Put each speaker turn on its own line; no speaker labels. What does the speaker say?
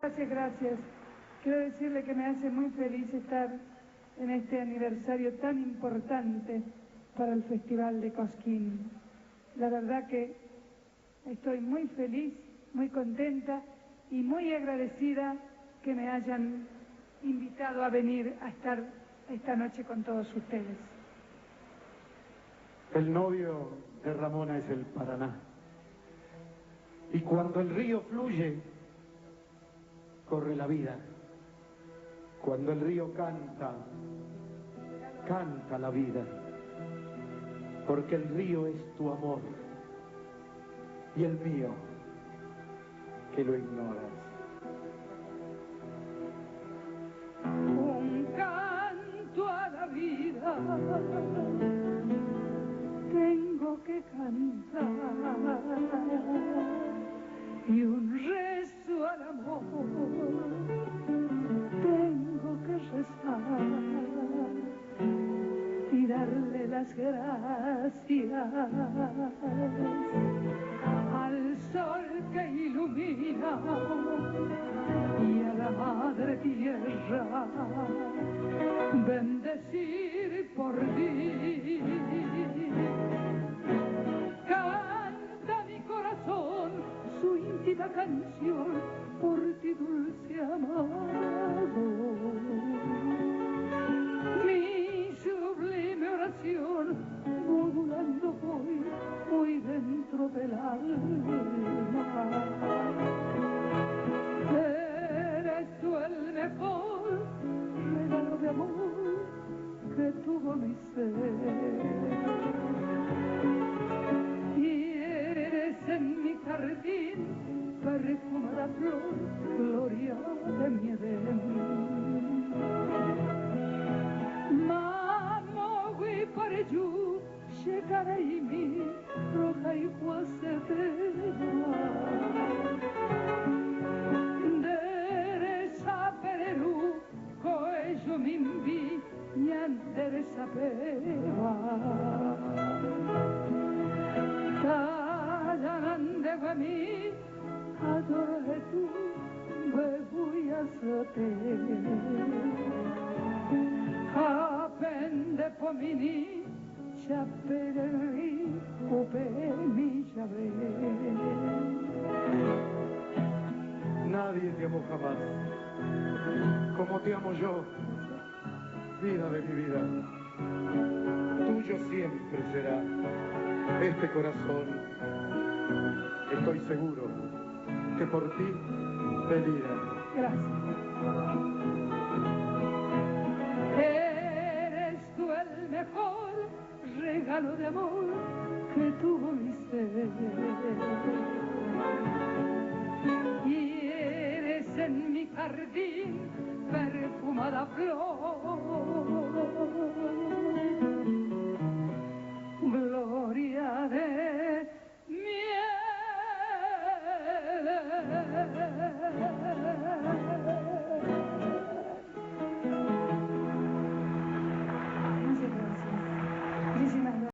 Gracias, gracias. Quiero decirle que me hace muy feliz estar en este aniversario tan importante para el Festival de Cosquín. La verdad que estoy muy feliz, muy contenta y muy agradecida que me hayan invitado a venir a estar esta noche con todos ustedes.
El novio de Ramona es el Paraná. Y cuando el río fluye, corre la vida. Cuando el río canta, canta la vida. Porque el río es tu amor y el mío, que lo ignoras.
Un canto a la vida tengo que cantar y un rezo al amor tengo que rezar y darle las gracias al sol que ilumina y a la madre tierra bendecir por ti. Canta mi corazón su íntima canción por ti, dulce amado. Mi sublime oración modulando voy muy dentro del alma. Eres tú el mejor regalo de amor que tuvo mi ser. Y eres en mi jardín perfumada flor, gloria de mi Edén. Mamogui pareyu, shekaraimi, roja y guasetera. Deresa Perú, coello mimbi, ñanderesa peva. Tayanande guami, adore tu, bebuya sote. Apende pomini, chaperri, upe mi chabe.
Nadie te amó jamás como te amo yo, vida de mi vida. Tuyo siempre será este corazón. Estoy seguro que por ti delira.
Gracias. Eres tú el mejor regalo de amor que tuvo mi ser. Y eres en mi jardín perfumada flor,